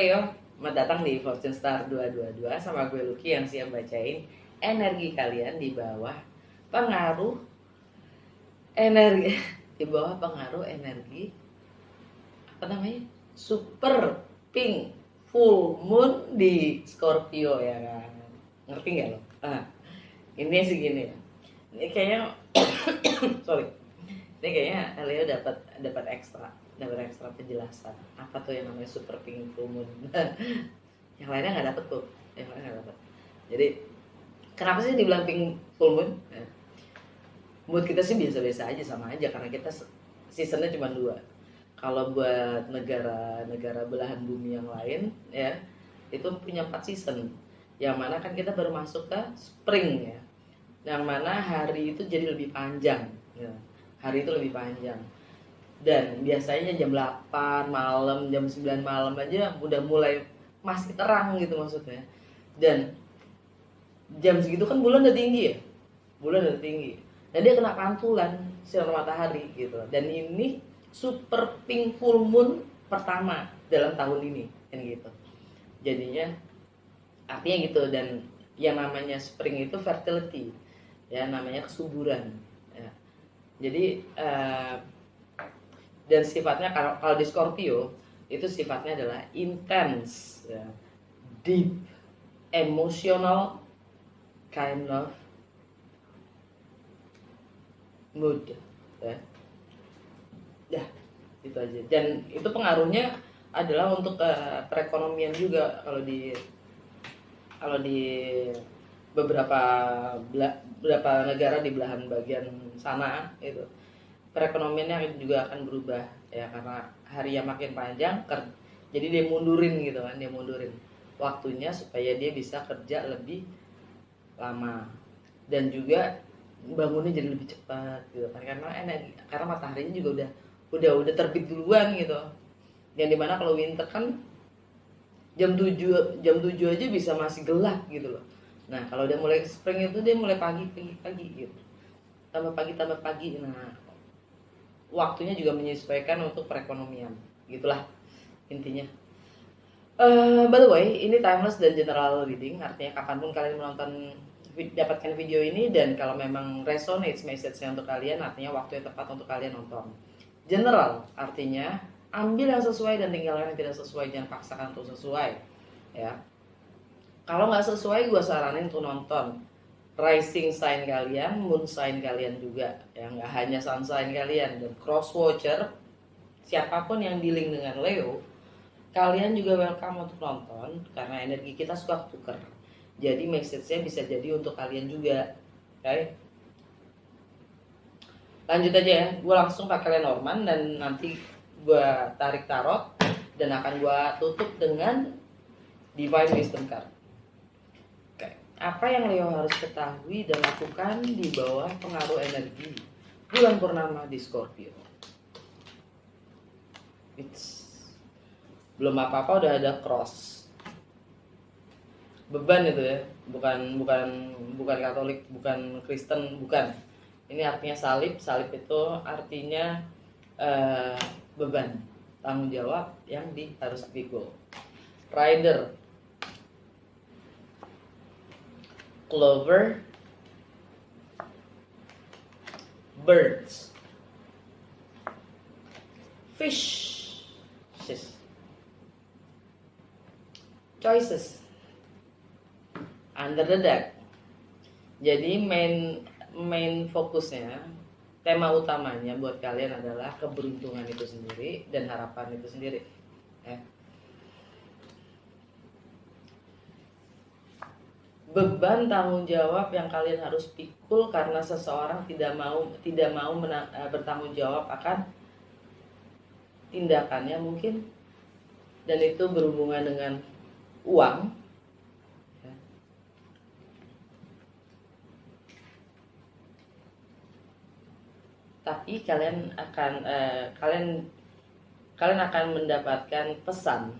Leo, selamat datang di Fortune Star 222 sama gue Lucky yang siap bacain energi kalian di bawah pengaruh energi di bawah pengaruh energi apa namanya? Super pink full moon di Scorpio ya kan. Ngerti nggak lo? Ini segini ya. Ini kayaknya sorry. Ini kayaknya Leo dapat ekstra penjelasan apa tuh yang namanya super pink full moon. Yang lainnya nggak dapet tuh, yang lainnya nggak dapet. Jadi kenapa sih dibilang pink full moon? Buat kita sih biasa-biasa aja, sama aja karena kita seasonnya cuma 2. Kalau buat negara-negara belahan bumi yang lain ya itu punya 4 season. Yang mana kan kita baru masuk ke spring ya. Yang mana hari itu jadi lebih panjang ya. Hari itu lebih panjang. Dan biasanya jam 8 malam, jam 9 malam aja udah mulai masih terang gitu maksudnya. Dan jam segitu kan bulan udah tinggi ya. Bulan udah tinggi. Dan dia kena pantulan sinar matahari gitu. Dan ini super pink full moon pertama dalam tahun ini kan gitu. Jadinya artinya gitu. Dan yang namanya spring itu fertility. Ya namanya kesuburan. Ya. Jadi dan sifatnya kalau di Scorpio itu sifatnya adalah intense, ya, deep, emotional kind of mood, ya. Ya, itu aja. Dan itu pengaruhnya adalah untuk perekonomian juga kalau di beberapa negara di belahan bagian sana itu perekonomiannya juga akan berubah ya karena hari yang makin panjang jadi dia mundurin gitu kan, dia mundurin waktunya supaya dia bisa kerja lebih lama dan juga bangunnya jadi lebih cepat gitu kan karena mataharinya juga udah terbit duluan gitu. Yang dimana kalau winter kan jam 7 aja bisa masih gelap gitu loh. Nah kalau dia mulai spring itu dia mulai pagi gitu, tambah pagi. Nah waktunya juga menyesuaikan untuk perekonomian gitulah intinya. By the way, ini timeless dan general reading, artinya kapanpun kalian dapatkan video ini, dan kalau memang resonates message-nya untuk kalian, artinya waktu yang tepat untuk kalian nonton. General artinya ambil yang sesuai dan tinggalkan yang tidak sesuai, jangan paksakan untuk sesuai ya. Kalau nggak sesuai gue saranin untuk nonton rising sign kalian, moon sign kalian juga, yang nggak hanya sun sign kalian. Dan cross watcher, siapapun yang dealing dengan Leo, kalian juga welcome untuk nonton karena energi kita suka tuker. Jadi message-nya bisa jadi untuk kalian juga, oke? Okay? Lanjut aja ya, gue langsung pakai Lenormand dan nanti gue tarik tarot dan akan gue tutup dengan Divine Wisdom card. Apa yang Leo harus ketahui dan lakukan di bawah pengaruh energi bulan purnama di Scorpio? Belum apa-apa udah ada cross. Beban itu ya, bukan Katolik, bukan Kristen, bukan. Ini artinya salib. Salib itu artinya beban, tanggung jawab yang harus dipikul. Rider, clover, birds, fish, choices, under the deck. Jadi main fokusnya, tema utamanya buat kalian adalah keberuntungan itu sendiri dan harapan itu sendiri ya. Beban tanggung jawab yang kalian harus pikul karena seseorang tidak mau bertanggung jawab akan tindakannya mungkin, dan itu berhubungan dengan uang ya. Tapi kalian akan mendapatkan pesan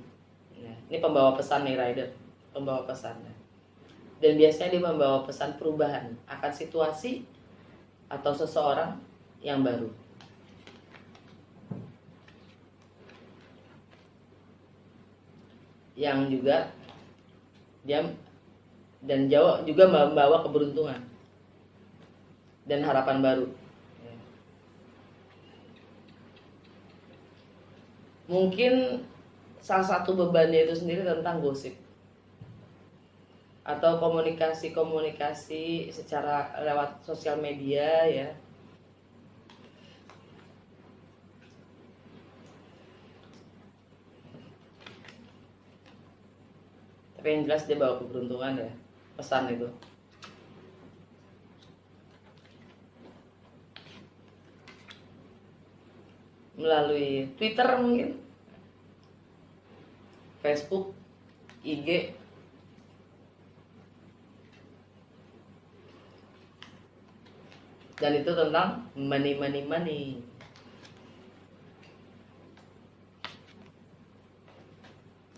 ya. Ini pembawa pesan nih, rider, pembawa pesan ya. Dan biasanya dia membawa pesan perubahan akan situasi atau seseorang yang baru. yang juga dia dan Jawa juga membawa keberuntungan dan harapan baru. Mungkin salah satu bebannya itu sendiri tentang gosip atau komunikasi secara lewat sosial media ya. Tapi yang jelas dia bawa keberuntungan ya, pesan itu. Melalui Twitter mungkin, Facebook, IG, dan itu tentang money.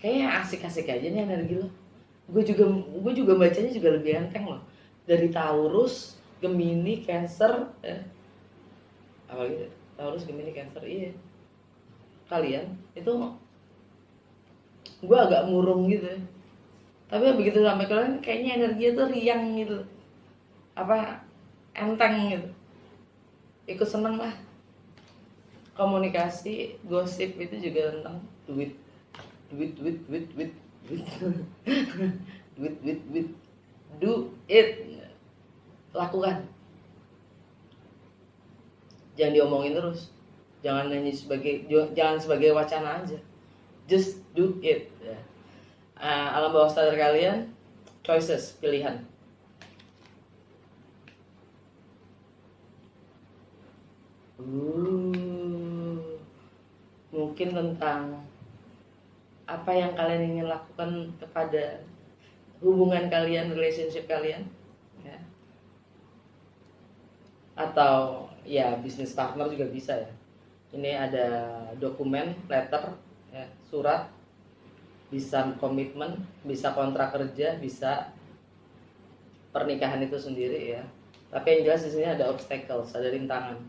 Kayaknya asik-asik aja nih energi lo. Gue juga bacanya juga lebih enteng loh. Dari Taurus, Gemini, Cancer, apa gitu? Taurus, Gemini, Cancer, iya. Kalian itu gue agak murung gitu. Tapi begitu sampai kalian kayaknya energinya tuh riang gitu. Apa enteng gitu. Ikut seneng lah. Komunikasi, gosip itu juga tentang duit. Do it, lakukan, jangan diomongin terus, jangan sebagai wacana aja, just do it ya. Alam bawah sadar kalian, choices, pilihan. Mungkin tentang apa yang kalian ingin lakukan kepada hubungan kalian, relationship kalian ya. Atau ya bisnis partner juga bisa ya. Ini ada dokumen, letter ya, surat, bisa komitmen, bisa kontrak kerja, bisa pernikahan itu sendiri ya. Tapi yang jelas di sini ada obstacles, ada rintangan.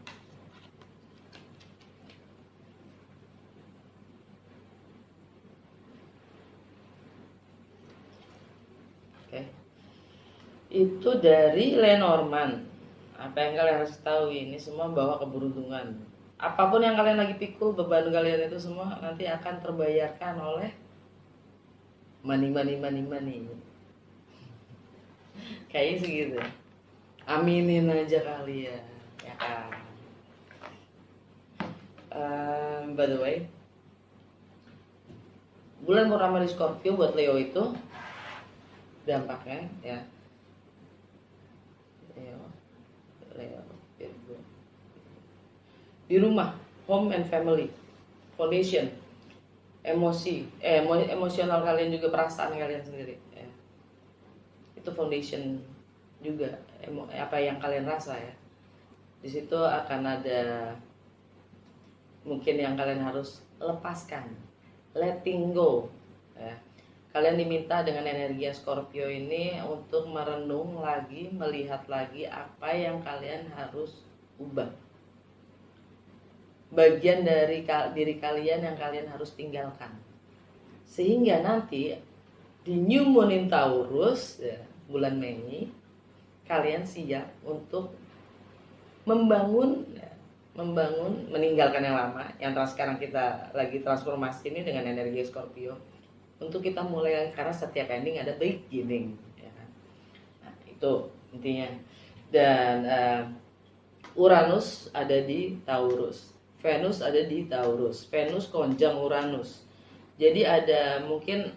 Itu dari Lenormand. Apa yang kalian harus tahu, ini semua bawa keberuntungan. Apapun yang kalian lagi pikul, beban kalian itu semua nanti akan terbayarkan oleh money. Kayaknya segitu. Aminin aja kalian ya kan. By the way, bulan purnama di Scorpio buat Leo itu dampaknya ya, Leo di rumah, home and family, foundation, emosional kalian juga, perasaan kalian sendiri ya. Itu foundation juga, apa yang kalian rasa ya. Di situ akan ada mungkin yang kalian harus lepaskan, letting go ya. Kalian diminta dengan energi Scorpio ini untuk merenung lagi, melihat lagi apa yang kalian harus ubah. Bagian dari diri kalian yang kalian harus tinggalkan. Sehingga nanti di New Moon in Taurus ya, bulan Mei, kalian siap untuk membangun, meninggalkan yang lama, yang sekarang kita lagi transformasi ini dengan energi Scorpio. Untuk kita mulai, karena setiap ending ada beginning ya kan? Nah, itu intinya. Dan Uranus ada di Taurus, Venus ada di Taurus, Venus konjung Uranus. Jadi mungkin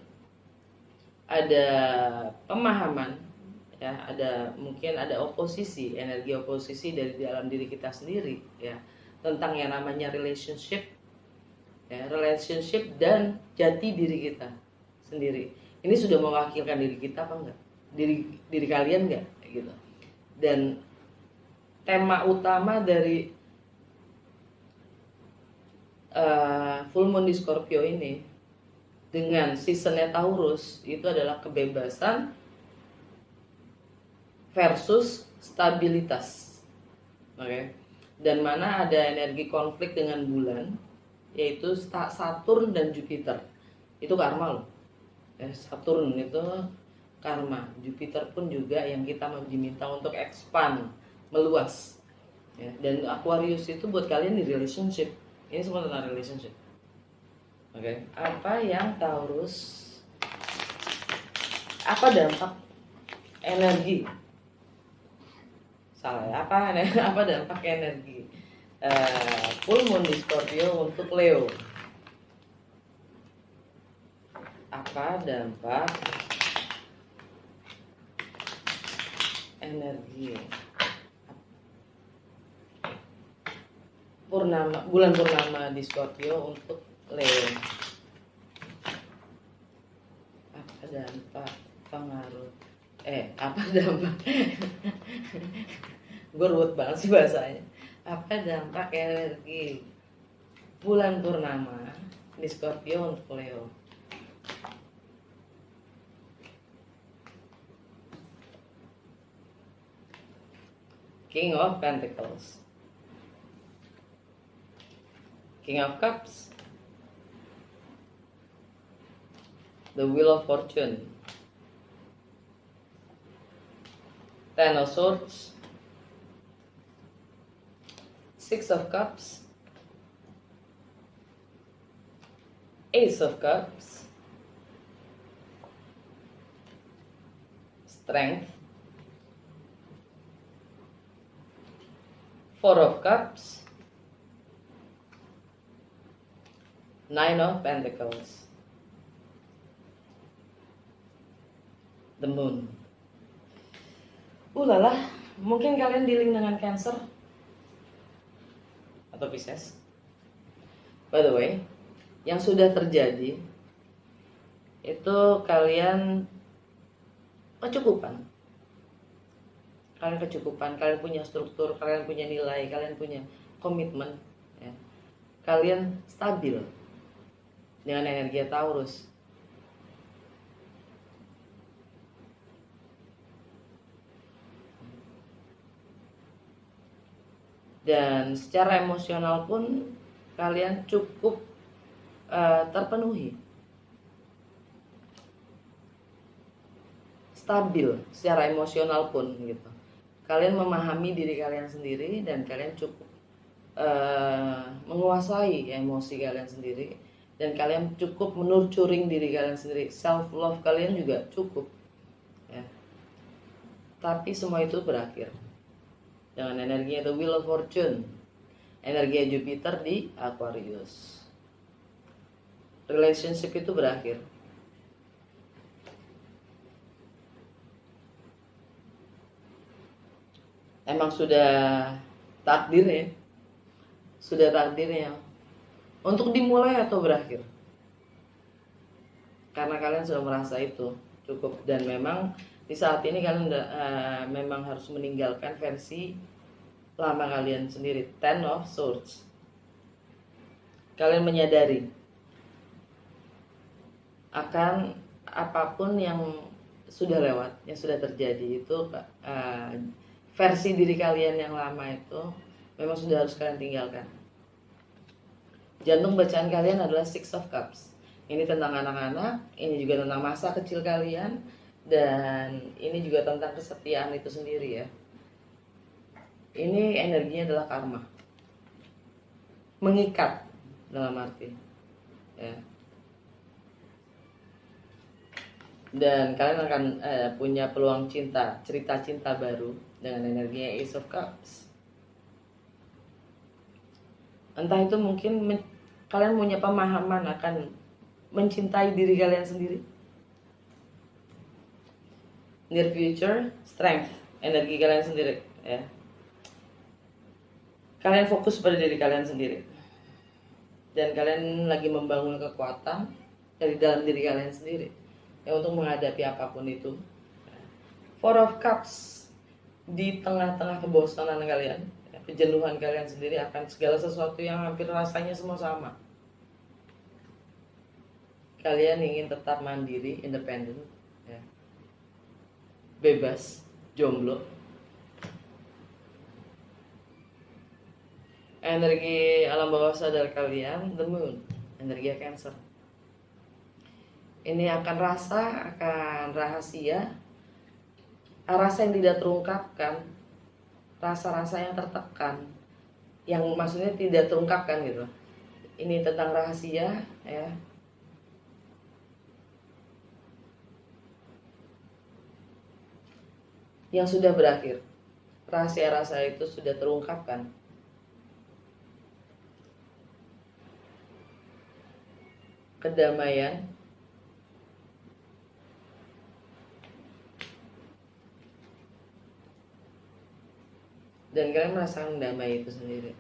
ada pemahaman ya, mungkin ada oposisi, energi oposisi dari dalam diri kita sendiri ya, tentang yang namanya relationship ya, relationship dan jati diri kita sendiri. Ini sudah mewakilkan diri kita apa enggak? Diri kalian enggak gitu. Dan tema utama dari full moon di Scorpio ini dengan seasonnya Taurus itu adalah kebebasan versus stabilitas. Oke. Dan mana ada energi konflik dengan bulan, yaitu Saturn dan Jupiter. Itu karma loh. Saturn itu karma, Jupiter pun juga yang kita diminta untuk expand, meluas ya. Dan Aquarius itu buat kalian di relationship, ini semua tentang relationship. Oke. Apa yang Taurus, apa dampak energi, salah ya, apa dampak energi full moon di Scorpio untuk Leo? Apa dampak energi bulan purnama di Scorpio untuk Leo? Apa dampak pengaruh apa dampak gue ruwet banget sih bahasanya. Apa dampak energi bulan purnama di Scorpio untuk Leo? King of Pentacles, King of Cups, the Wheel of Fortune, Ten of Swords, Six of Cups, Ace of Cups, Strength, Four of Cups, Nine of Pentacles, the Moon. Ulala, mungkin kalian dealing dengan Cancer atau Pisces. By the way, yang sudah terjadi itu kalian kecukupan. Kalian kecukupan, kalian punya struktur, kalian punya nilai, kalian punya komitmen ya. Kalian stabil dengan energi Taurus. Dan secara emosional pun kalian cukup terpenuhi, stabil secara emosional pun gitu. Kalian memahami diri kalian sendiri dan kalian cukup menguasai emosi kalian sendiri, dan kalian cukup menurturing diri kalian sendiri. Self love kalian juga cukup ya. Tapi semua itu berakhir dengan energinya The Wheel of Fortune, energi Jupiter di Aquarius. Relationship itu berakhir. Emang sudah takdirnya, untuk dimulai atau berakhir. Karena kalian sudah merasa itu cukup, dan memang di saat ini kalian memang harus meninggalkan versi lama kalian sendiri. Ten of Swords. Kalian menyadari akan apapun yang sudah lewat, yang sudah terjadi itu versi diri kalian yang lama itu memang sudah harus kalian tinggalkan. Jantung bacaan kalian adalah Six of Cups. Ini tentang anak-anak, ini juga tentang masa kecil kalian, dan ini juga tentang kesetiaan itu sendiri ya. Ini energinya adalah karma, mengikat dalam arti ya. Dan kalian akan punya peluang cinta, cerita cinta baru dengan energinya Ace of Cups. Entah itu mungkin kalian punya pemahaman akan mencintai diri kalian sendiri. Near future, strength, energi kalian sendiri ya. Kalian fokus pada diri kalian sendiri, dan kalian lagi membangun kekuatan dari dalam diri kalian sendiri ya, untuk menghadapi apapun itu. Four of Cups, di tengah-tengah kebosanan kalian, kejenuhan kalian sendiri akan segala sesuatu yang hampir rasanya semua sama. Kalian ingin tetap mandiri, independen ya, bebas, jomblo. Energi alam bawah sadar kalian, the Moon, energi Cancer. Ini akan rahasia, rasa yang tidak terungkapkan, rasa-rasa yang tertekan, yang maksudnya tidak terungkapkan gitu. Ini tentang rahasia ya. Yang sudah berakhir. Rahasia-rahasia itu sudah terungkapkan. Kedamaian, dan kalian merasakan damai itu sendiri.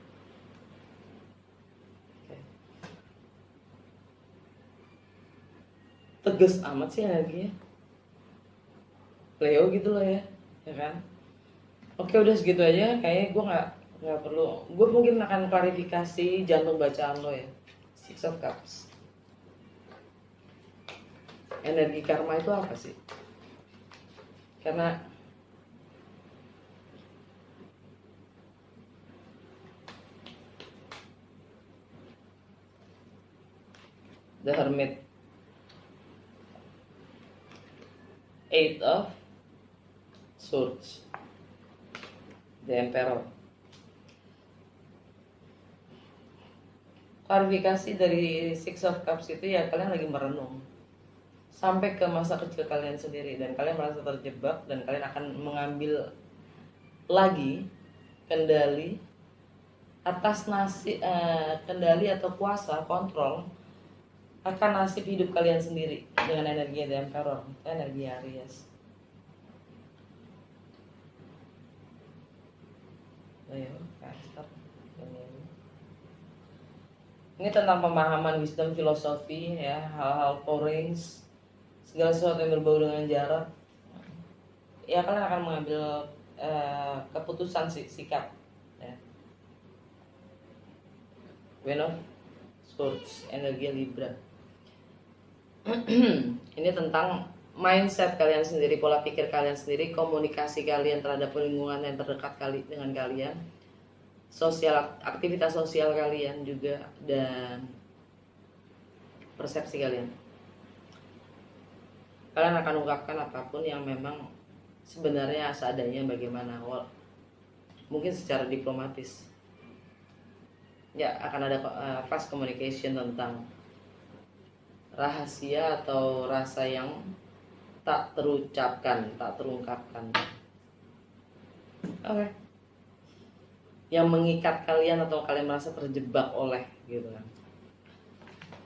Tegas amat sih energinya Leo gitu loh ya kan. Oke, udah segitu aja. Kayaknya gue nggak perlu. Gue mungkin akan klarifikasi jantung bacaan lo ya. Six of Cups. Energi karma itu apa sih? Karena The Hermit, Eight of Swords, The Emperor. Klarifikasi dari Six of Cups itu ya, kalian lagi merenung sampai ke masa kecil kalian sendiri, dan kalian merasa terjebak, dan kalian akan mengambil lagi kendali atas kendali atau kuasa kontrol akan nasib hidup kalian sendiri dengan energi The Emperor, energi Aries. Ini tentang pemahaman wisdom, filosofi ya, hal-hal foreigns, segala sesuatu yang berbau dengan jarak. Ya, kalian akan mengambil keputusan, sikap ya. Queen of Swords, energi Libra. Ini tentang mindset kalian sendiri, pola pikir kalian sendiri, komunikasi kalian terhadap lingkungan yang terdekat dengan kalian, aktivitas sosial kalian juga, dan persepsi kalian. Kalian akan ungkapkan apapun yang memang sebenarnya seadanya, bagaimana, mungkin secara diplomatis ya. Akan ada fast communication tentang rahasia atau rasa yang tak terucapkan, tak terungkapkan. Oke. Yang mengikat kalian atau kalian merasa terjebak oleh gitu kan.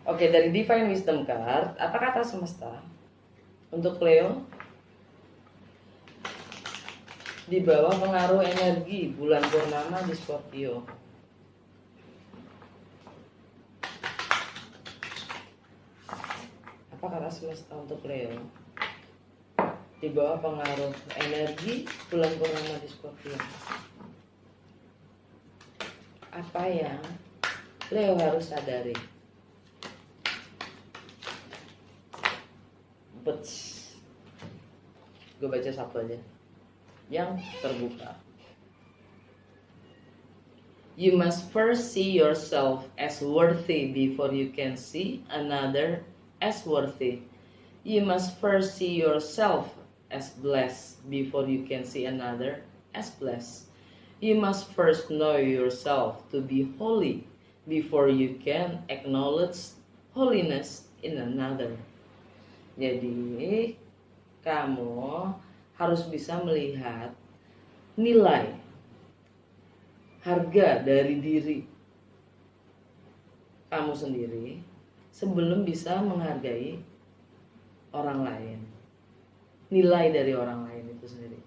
Oke, dari Divine Wisdom card, apa kata semesta untuk Leo di bawah pengaruh energi bulan purnama di Scorpio? Apa kata semesta untuk Leo di bawah pengaruh energi bulan purnama di Scorpio? Apa yang Leo harus sadari? Gue baca satu aja yang terbuka. You must first see yourself as worthy before you can see another as worthy. You must first see yourself as blessed before you can see another as blessed. You must first know yourself to be holy before you can acknowledge holiness in another. Jadi kamu harus bisa melihat nilai, harga dari diri kamu sendiri sebelum bisa menghargai orang lain. Nilai dari orang lain itu sendiri.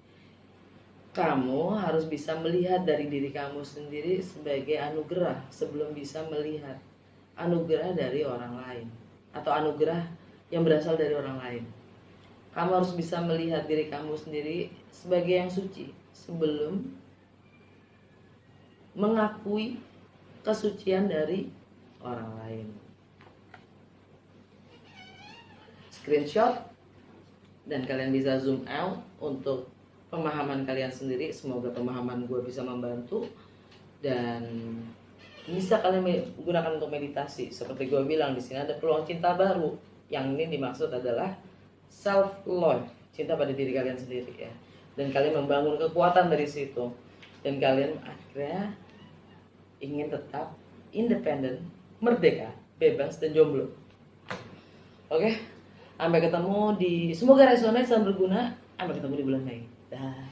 Kamu harus bisa melihat dari diri kamu sendiri sebagai anugerah sebelum bisa melihat anugerah dari orang lain atau anugerah yang berasal dari orang lain. Kamu harus bisa melihat diri kamu sendiri sebagai yang suci sebelum mengakui kesucian dari orang lain. Screenshot dan kalian bisa zoom out untuk pemahaman kalian sendiri. Semoga pemahaman gue bisa membantu dan bisa kalian gunakan untuk meditasi. Seperti gue bilang, di sini ada peluang cinta baru Yang ini dimaksud adalah self love, cinta pada diri kalian sendiri ya. Dan kalian membangun kekuatan dari situ. Dan kalian akhirnya ingin tetap independen, merdeka, bebas dan jomblo. Oke, sampai ketemu di, semoga resonate dan berguna. Sampai ketemu di bulan Mei. Dah.